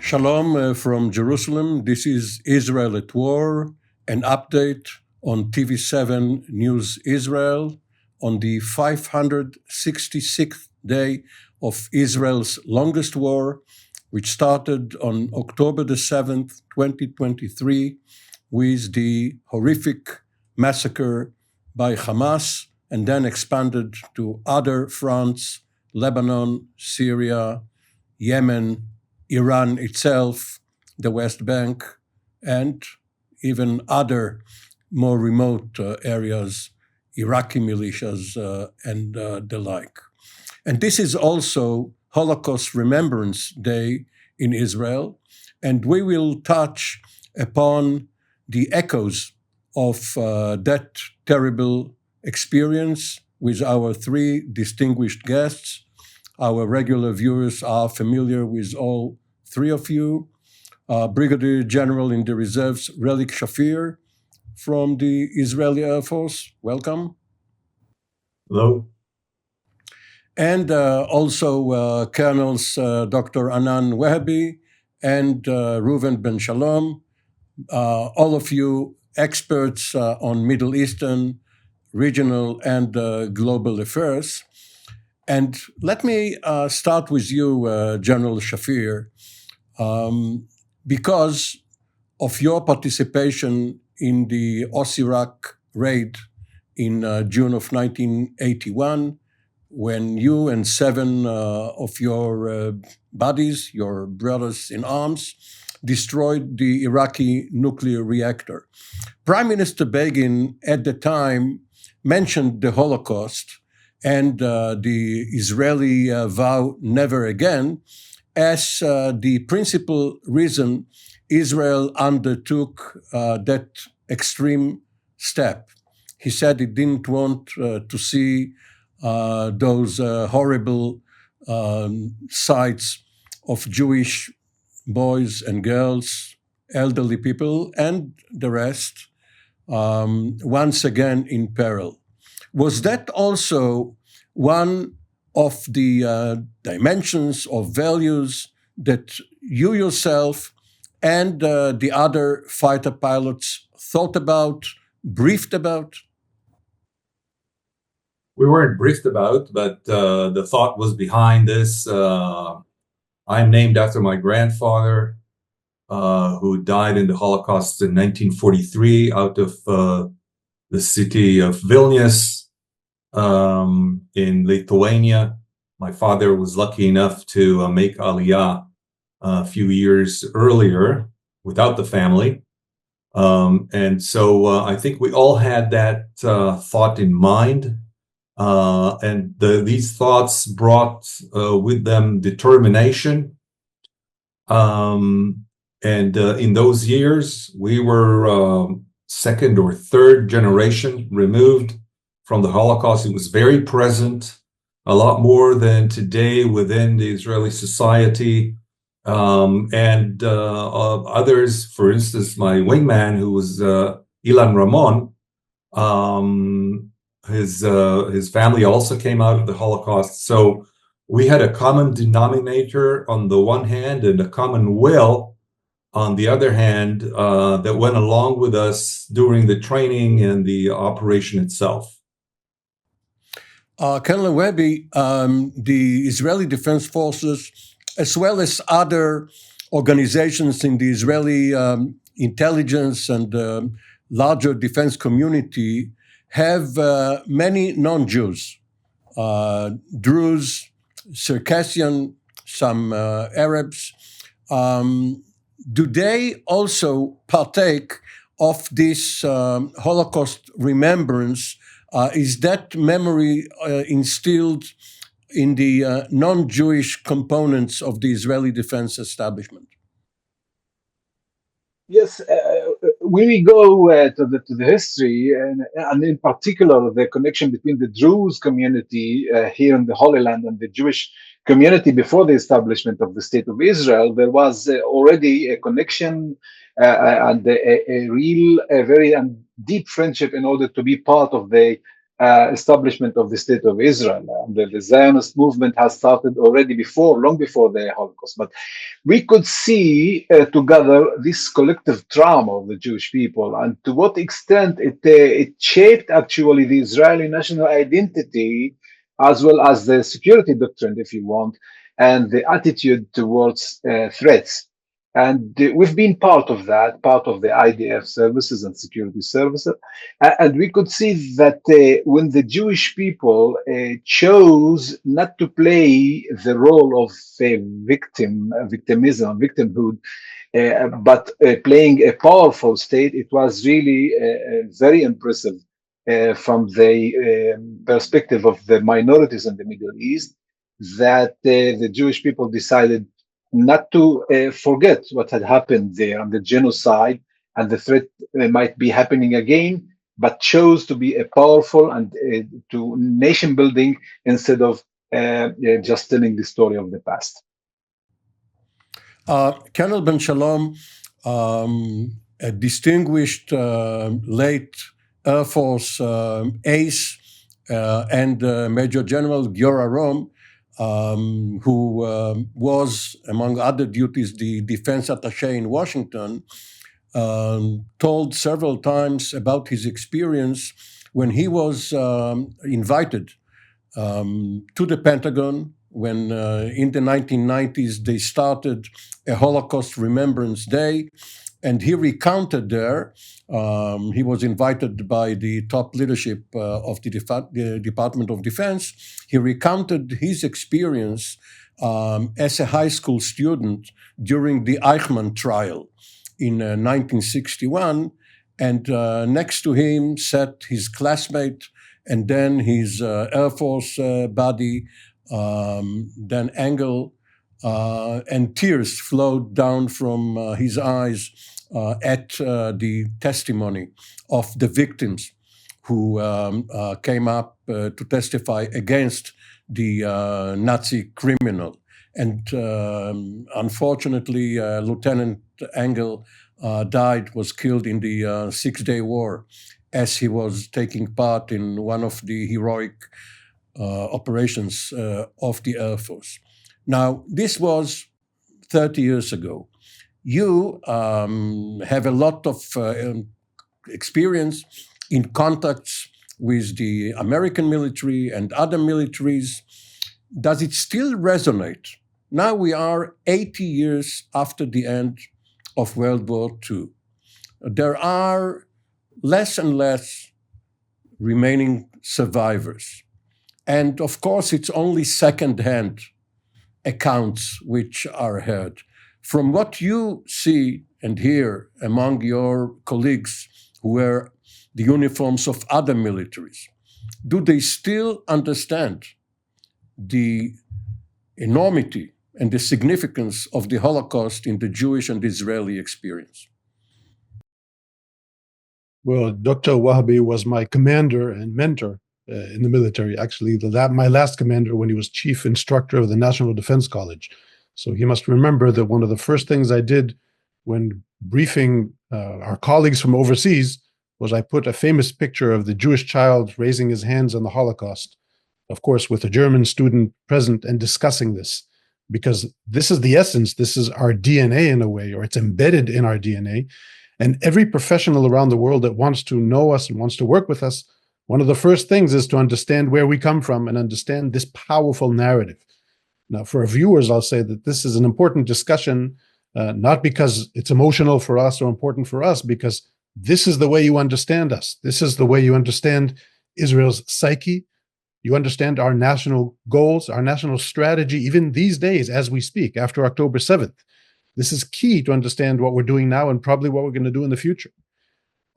Shalom from Jerusalem. This is Israel at War, an update on TV7 News Israel on the 566th day of Israel's longest war, which started on October the 7th, 2023, with the horrific massacre by Hamas and then expanded to other fronts: Lebanon, Syria, Yemen, Iran itself, the West Bank, and even other more remote areas, Iraqi militias and the like. And this is also Holocaust Remembrance Day in Israel, and we will touch upon the echoes of that terrible experience with our three distinguished guests. Our regular viewers are familiar with all three of you. Brigadier General in the Reserves, Relik Shafir from the Israeli Air Force. Welcome. Hello. And also Colonels Dr. Anan Wehabi and Reuven Ben Shalom, all of you experts on Middle Eastern, regional, and global affairs. And let me start with you, General Shafir, because of your participation in the Iraq raid in June of 1981, when you and seven of your buddies, your brothers in arms, destroyed the Iraqi nuclear reactor. Prime Minister Begin at the time mentioned the Holocaust and the Israeli vow never again as the principal reason Israel undertook that extreme step. He said he didn't want to see those horrible sights of Jewish boys and girls, elderly people, and the rest once again in peril. Was that also one of the dimensions or values that you yourself and the other fighter pilots thought about, briefed about? We weren't briefed about, but the thought was behind this. I'm named after my grandfather, who died in the Holocaust in 1943 out of the city of Vilnius in Lithuania. My father was lucky enough to make Aliyah a few years earlier without the family. And so I think we all had that thought in mind. And these thoughts brought with them determination. And in those years, we were second or third generation removed from the Holocaust. It was very present, a lot more than today within the Israeli society. And others, for instance, my wingman, who was Ilan Ramon, his family also came out of the Holocaust. So we had a common denominator on the one hand and a common will on the other hand that went along with us during the training and the operation itself. Colonel Webby, the Israeli Defense Forces, as well as other organizations in the Israeli intelligence and larger defense community, have many non-Jews, Druze, Circassian, some Arabs. Do they also partake of this Holocaust remembrance? Is that memory instilled in the non-Jewish components of the Israeli defense establishment? Yes, when we go to the history, and in particular the connection between the Druze community here in the Holy Land and the Jewish community before the establishment of the State of Israel, there was already a connection and a real, a very deep friendship in order to be part of the establishment of the State of Israel. The Zionist movement has started already long before the Holocaust. But we could see together this collective trauma of the Jewish people and to what extent it shaped actually the Israeli national identity as well as the security doctrine, if you want, and the attitude towards threats. And we've been part of that, part of the IDF services and security services. And we could see that when the Jewish people chose not to play the role of victimism, victimhood, but playing a powerful state, it was really very impressive from the perspective of the minorities in the Middle East, that the Jewish people decided not to forget what had happened there and the genocide and the threat might be happening again, but chose to be a powerful and to nation building instead of just telling the story of the past. Colonel Ben Shalom, a distinguished late Air Force ace and Major General Giora Rom, who was, among other duties, the defense attaché in Washington, told several times about his experience when he was invited to the Pentagon when in the 1990s they started a Holocaust Remembrance Day. And he recounted there, he was invited by the top leadership of the Department of Defense. He recounted his experience as a high school student during the Eichmann trial in 1961. And next to him sat his classmate and then his Air Force buddy, Dan Engel, and tears flowed down from his eyes at the testimony of the victims who came up to testify against the Nazi criminal. And unfortunately, Lieutenant Engel was killed in the Six-Day War as he was taking part in one of the heroic operations of the Air Force. Now, this was 30 years ago. You have a lot of experience in contacts with the American military and other militaries. Does it still resonate? Now we are 80 years after the end of World War II. There are less and less remaining survivors. And of course, it's only second-hand accounts which are heard. From what you see and hear among your colleagues who wear the uniforms of other militaries, do they still understand the enormity and the significance of the Holocaust in the Jewish and Israeli experience? Well, Dr. Wahabi was my commander and mentor in the military, actually, my last commander when he was chief instructor of the National Defense College. So he must remember that one of the first things I did when briefing our colleagues from overseas was I put a famous picture of the Jewish child raising his hands on the Holocaust, of course, with a German student present and discussing this, because this is the essence, this is our DNA in a way, or it's embedded in our DNA. And every professional around the world that wants to know us and wants to work with us, one of the first things is to understand where we come from and understand this powerful narrative. Now, for our viewers, I'll say that this is an important discussion, not because it's emotional for us or important for us, because this is the way you understand us. This is the way you understand Israel's psyche. You understand our national goals, our national strategy, even these days as we speak, after October 7th. This is key to understand what we're doing now and probably what we're going to do in the future.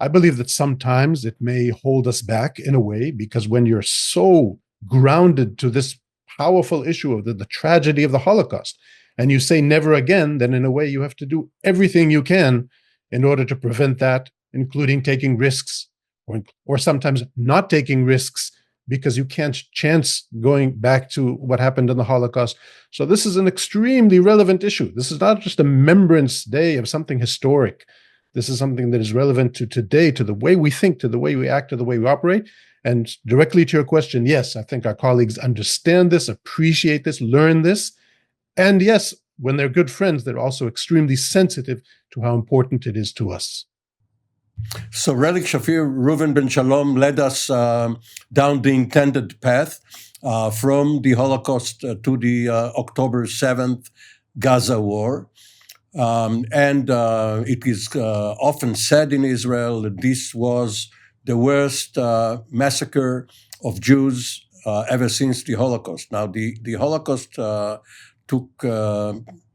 I believe that sometimes it may hold us back in a way, because when you're so grounded to this powerful issue of the tragedy of the Holocaust, and you say never again, then in a way you have to do everything you can in order to prevent that, including taking risks or sometimes not taking risks because you can't chance going back to what happened in the Holocaust. So this is an extremely relevant issue. This is not just a Remembrance Day of something historic. This is something that is relevant to today, to the way we think, to the way we act, to the way we operate. And directly to your question, yes, I think our colleagues understand this, appreciate this, learn this. And yes, when they're good friends, they're also extremely sensitive to how important it is to us. So Relik Shafir, Reuven Ben Shalom led us down the intended path from the Holocaust to the October 7th Gaza war. And it is often said in Israel that this was the worst massacre of Jews ever since the Holocaust. Now, the Holocaust took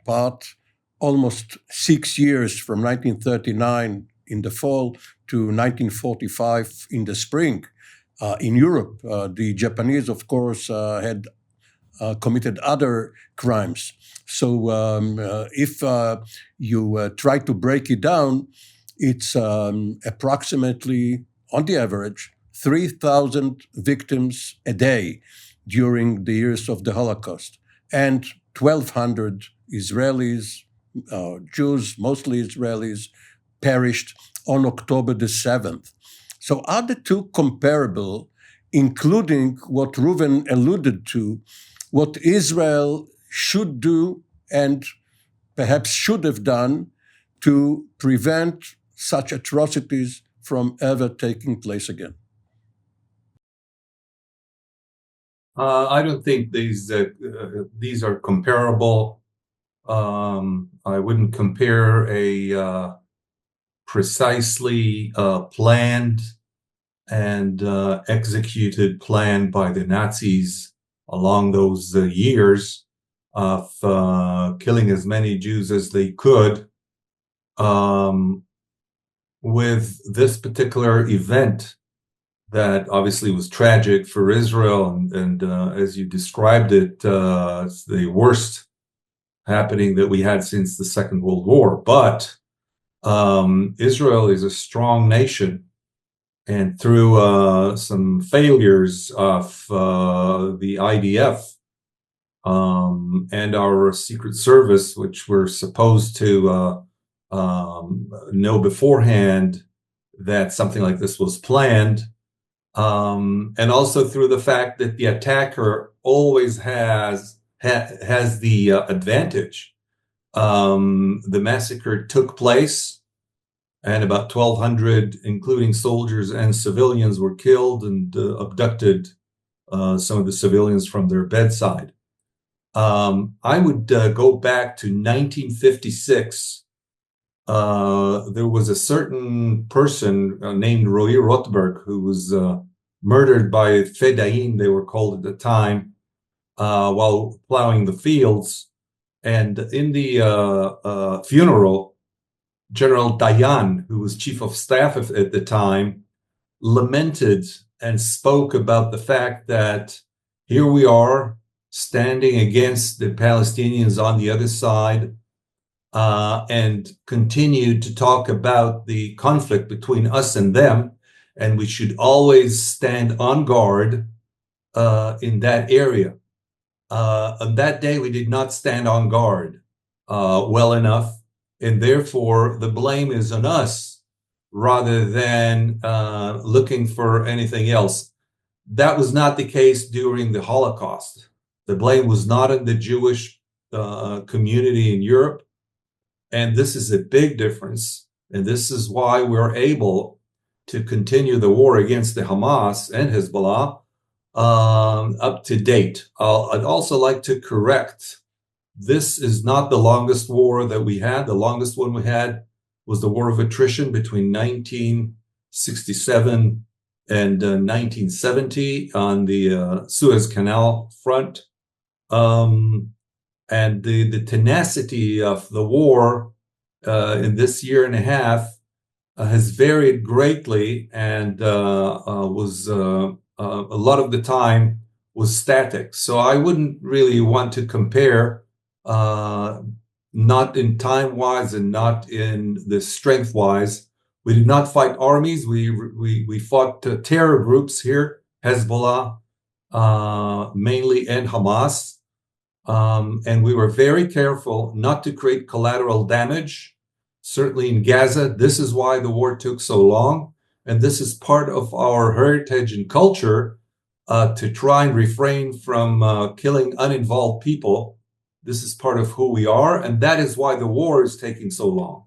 part almost 6 years from 1939 in the fall to 1945 in the spring. In Europe, the Japanese, of course, had committed other crimes. So if you try to break it down, it's approximately, on the average, 3,000 victims a day during the years of the Holocaust, and 1,200 Israelis, Jews, mostly Israelis, perished on October the 7th. So are the two comparable, including what Reuven alluded to, what Israel should do and perhaps should have done to prevent such atrocities from ever taking place again? I don't think these are comparable. I wouldn't compare a precisely planned and executed plan by the Nazis along those years of killing as many Jews as they could with this particular event that obviously was tragic for Israel, and as you described it, it's the worst happening that we had since the Second World War. But Israel is a strong nation, and through some failures of the IDF and our Secret Service, which were supposed to know beforehand that something like this was planned, and also through the fact that the attacker always has the advantage. The massacre took place, and about 1,200, including soldiers and civilians, were killed and abducted some of the civilians from their bedside. I would go back to 1956. There was a certain person named Roy Rothberg who was murdered by Fedayeen, they were called at the time, while plowing the fields. And in the funeral, General Dayan, who was chief of staff at the time, lamented and spoke about the fact that here we are standing against the Palestinians on the other side, and continued to talk about the conflict between us and them, and we should always stand on guard in that area. On that day, we did not stand on guard well enough, and therefore the blame is on us rather than looking for anything else. That was not the case during the Holocaust. The blame was not on the Jewish community in Europe. And this is a big difference. And this is why we're able to continue the war against the Hamas and Hezbollah up to date. I'd also like to correct, this is not the longest war that we had. The longest one we had was the war of attrition between 1967 and 1970 on the Suez Canal front. And the tenacity of the war in this year and a half has varied greatly, and was a lot of the time was static. So I wouldn't really want to compare, not in time-wise and not in the strength-wise. We did not fight armies. We fought terror groups here, Hezbollah mainly, and Hamas. And we were very careful not to create collateral damage certainly in Gaza. This is why the war took so long. And this is part of our heritage and culture to try and refrain from killing uninvolved people. This is part of who we are. And that is why the war is taking so long.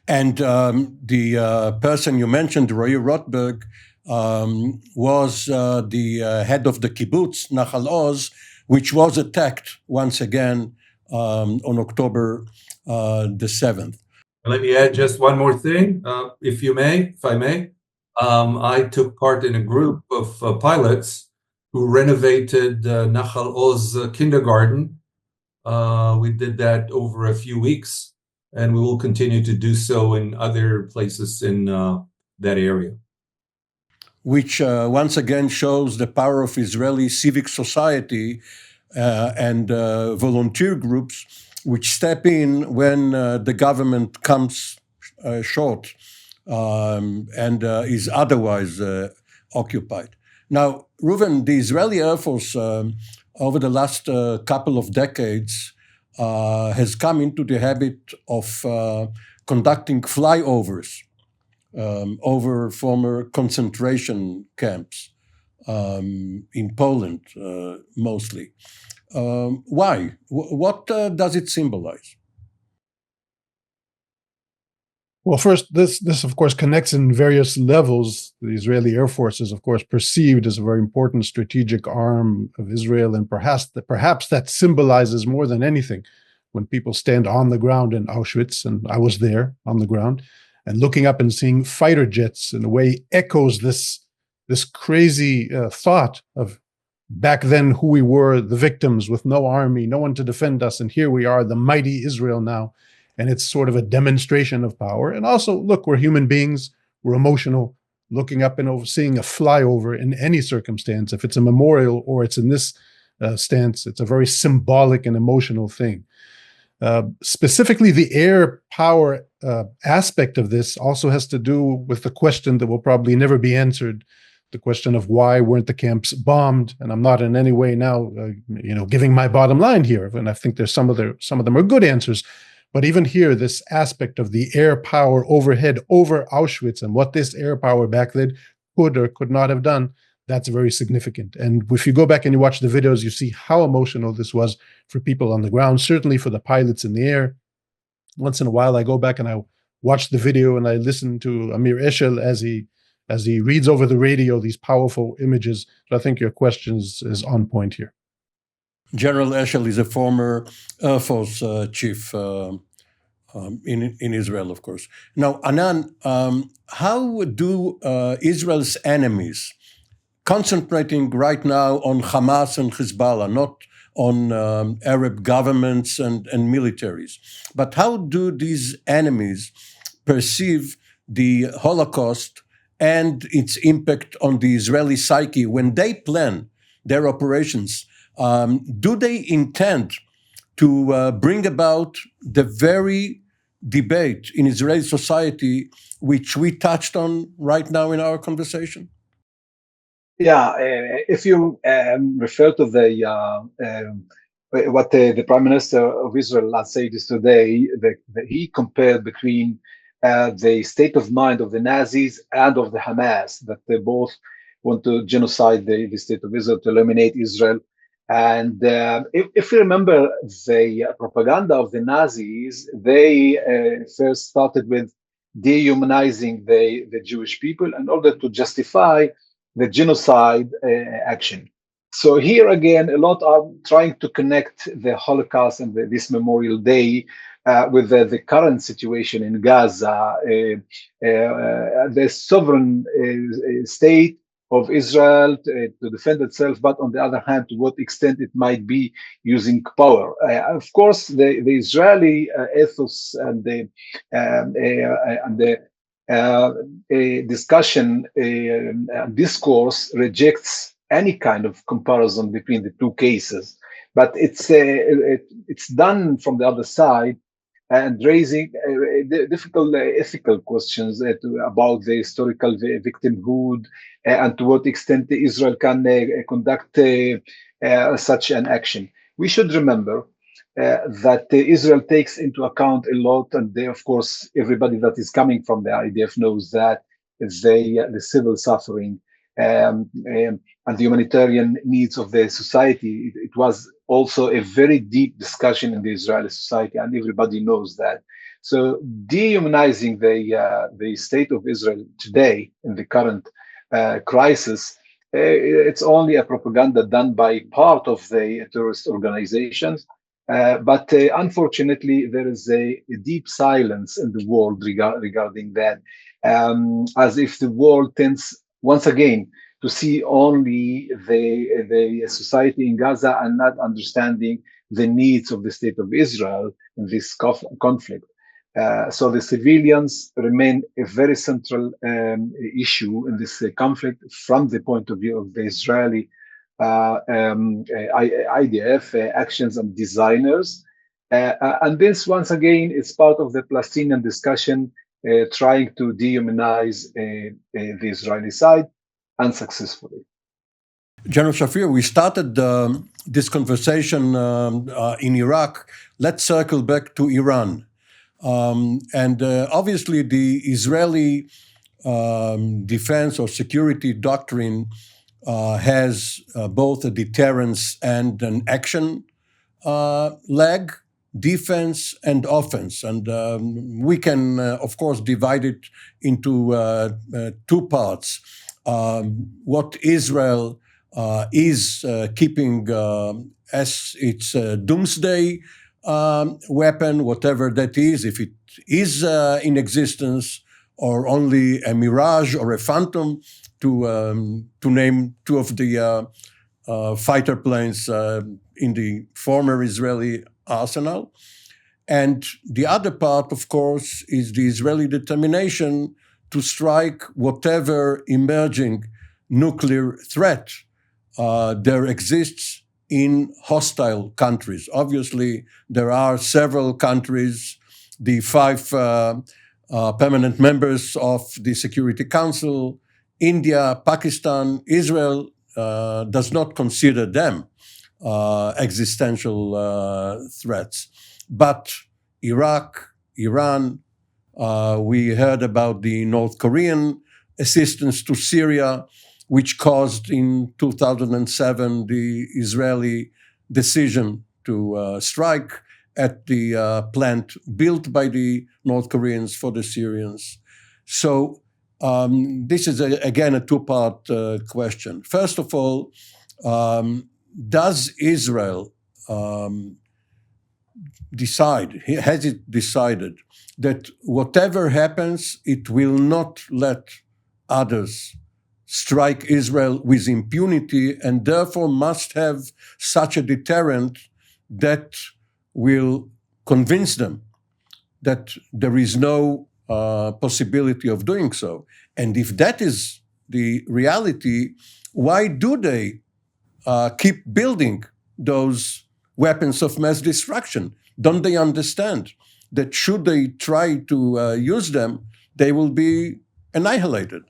And the person you mentioned, Roy Rothberg, was the head of the kibbutz, Nahal Oz, which was attacked once again on October the 7th. Let me add just one more thing, if I may. I took part in a group of pilots who renovated Nahal Oz kindergarten. We did that over a few weeks, and we will continue to do so in other places in that area. Which once again shows the power of Israeli civic society and volunteer groups which step in when the government comes short and is otherwise occupied. Now, Reuven, the Israeli Air Force over the last couple of decades has come into the habit of conducting flyovers over former concentration camps in Poland, mostly. Why? What does it symbolize? Well, first, this of course connects in various levels. The Israeli Air Force is, of course, perceived as a very important strategic arm of Israel, and perhaps that symbolizes more than anything when people stand on the ground in Auschwitz, and I was there on the ground, and looking up and seeing fighter jets in a way echoes this crazy thought of back then who we were, the victims with no army, no one to defend us, and here we are, the mighty Israel now. And it's sort of a demonstration of power. And also, look, we're human beings, we're emotional, looking up and seeing a flyover in any circumstance, if it's a memorial or it's in this stance, it's a very symbolic and emotional thing. Specifically, the air power aspect of this also has to do with the question that will probably never be answered, the question of why weren't the camps bombed? And I'm not in any way now, giving my bottom line here. And I think there's some of them are good answers. But even here, this aspect of the air power overhead over Auschwitz and what this air power back then could or could not have done, that's very significant. And if you go back and you watch the videos, you see how emotional this was for people on the ground, certainly for the pilots in the air. Once in a while, I go back and I watch the video and I listen to Amir Eshel as he reads over the radio these powerful images. So I think your question is on point here. General Eshel is a former Air Force chief in Israel, of course. Now, Anan, how do Israel's enemies, concentrating right now on Hamas and Hezbollah, not on Arab governments and militaries, but how do these enemies perceive the Holocaust and its impact on the Israeli psyche when they plan their operations? Do they intend to bring about the very debate in Israeli society which we touched on right now in our conversation? Yeah, if you refer to what the Prime Minister of Israel last said is today, he compared between the state of mind of the Nazis and of the Hamas, that they both want to genocide the state of Israel, to eliminate Israel. And if you remember the propaganda of the Nazis, they first started with dehumanizing the Jewish people in order to justify the genocide action. So here again, a lot are trying to connect the Holocaust and this Memorial Day with the current situation in Gaza, the sovereign state of Israel to defend itself, but on the other hand, to what extent it might be using power. Of course, the Israeli ethos and the discussion discourse rejects any kind of comparison between the two cases, but it's done from the other side and raising difficult ethical questions about the historical victimhood and to what extent Israel can conduct such an action. We should remember that Israel takes into account a lot, and they, of course, everybody that is coming from the IDF knows that the civil suffering and the humanitarian needs of the society. It was also a very deep discussion in the Israeli society, and everybody knows that. So dehumanizing the state of Israel today in the current crisis, it's only a propaganda done by part of the terrorist organizations. But unfortunately, there is a deep silence in the world regarding that, as if the world tends once again to see only the society in Gaza and not understanding the needs of the state of Israel in this conflict. So the civilians remain a very central issue in this conflict from the point of view of the Israeli IDF actions and designers. And this, once again, is part of the Palestinian discussion trying to dehumanize the Israeli side unsuccessfully. General Shafir, we started this conversation in Iraq. Let's circle back to Iran. And obviously, the Israeli defense or security doctrine has both a deterrence and an action leg, defense and offense. And we can, of course, divide it into two parts. What Israel is keeping as its doomsday weapon, whatever that is, if it is in existence or only a mirage or a phantom, to name two of the fighter planes in the former Israeli arsenal. And the other part, of course, is the Israeli determination to strike whatever emerging nuclear threat there exists in hostile countries. Obviously, there are several countries, the 5 permanent members of the Security Council, India, Pakistan, Israel does not consider them existential threats. But Iraq, Iran, we heard about the North Korean assistance to Syria, which caused in 2007 the Israeli decision to strike at the plant built by the North Koreans for the Syrians. So this is, again, a two-part question. First of all, does Israel has it decided that whatever happens, it will not let others strike Israel with impunity, and therefore must have such a deterrent that will convince them that there is no possibility of doing so? And if that is the reality, why do they keep building those weapons of mass destruction? Don't they understand that should they try to use them, they will be annihilated?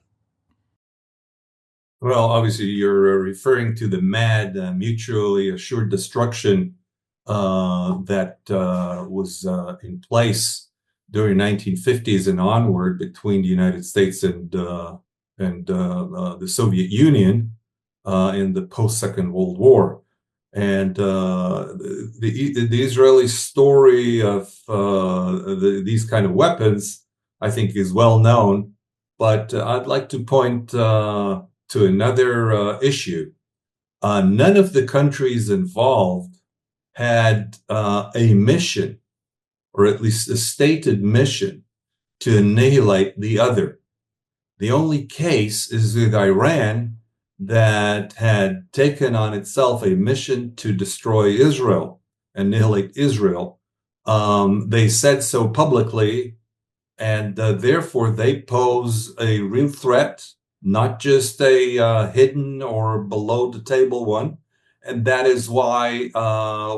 Well, obviously, you're referring to the mad, mutually assured destruction that was in place during 1950s and onward between the United States and the Soviet Union in the post-Second World War. And the Israeli story of these kind of weapons, I think, is well known. But I'd like to point to another issue. None of the countries involved had a mission, or at least a stated mission, to annihilate the other. The only case is with Iran, that had taken on itself a mission to destroy Israel, annihilate Israel. They said so publicly, and therefore they pose a real threat, not just a hidden or below the table one. And that is why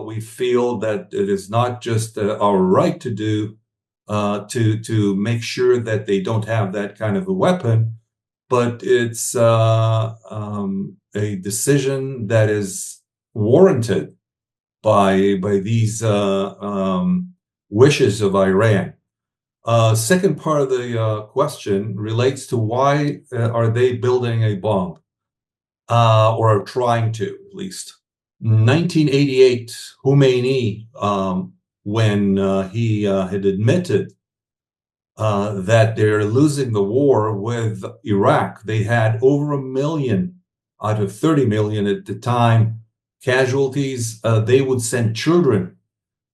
we feel that it is not just our right to do, to make sure that they don't have that kind of a weapon, but it's a decision that is warranted by these wishes of Iran. Second part of the question relates to why are they building a bomb, or trying to, at least. 1988, Khomeini, when he had admitted that they're losing the war with Iraq, they had over 1 million out of 30 million at the time casualties. They would send children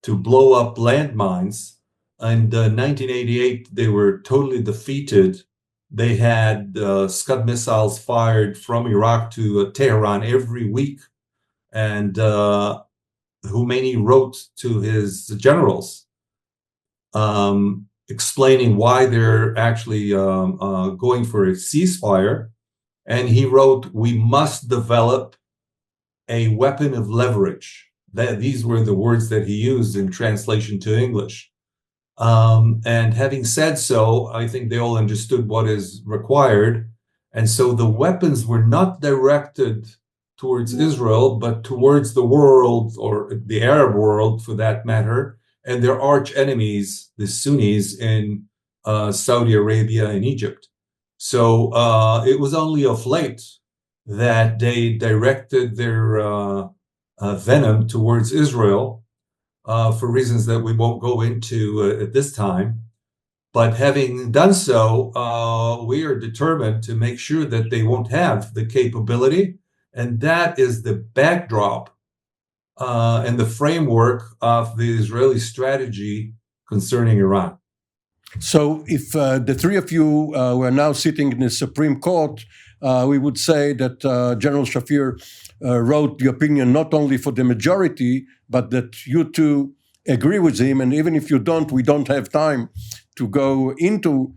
to blow up landmines. And 1988, they were totally defeated. They had Scud missiles fired from Iraq to Tehran every week. And Khomeini wrote to his generals explaining why they're actually going for a ceasefire. And he wrote, "We must develop a weapon of leverage." These were the words that he used in translation to English. And having said so, I think they all understood what is required. And so the weapons were not directed towards Israel, but towards the world, or the Arab world for that matter, and their arch enemies, the Sunnis in Saudi Arabia and Egypt. So it was only of late that they directed their venom towards Israel for reasons that we won't go into at this time. But having done so, we are determined to make sure that they won't have the capability. And that is the backdrop and the framework of the Israeli strategy concerning Iran. So if the three of you were now sitting in the Supreme Court, we would say that General Shafir wrote the opinion not only for the majority, but that you two agree with him. And even if you don't, we don't have time to go into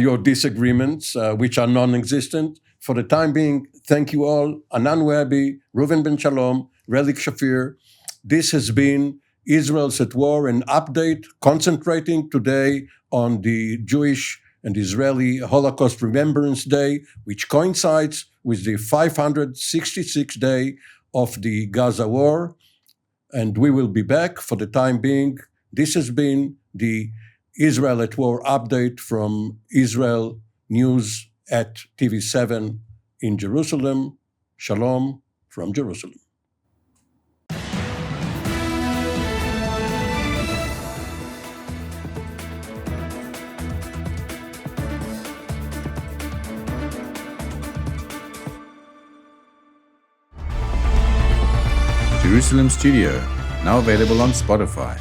your disagreements, which are non-existent. For the time being, thank you all. Anan Wahabi, Reuven Ben Shalom, Relik Shafir. This has been Israel's at War, an update concentrating today on the Jewish and Israeli Holocaust Remembrance Day, which coincides with the 566th day of the Gaza War. And we will be back. For the time being, this has been the Israel at War update from Israel News at TV7 in Jerusalem. Shalom from Jerusalem. Jerusalem Studio, now available on Spotify.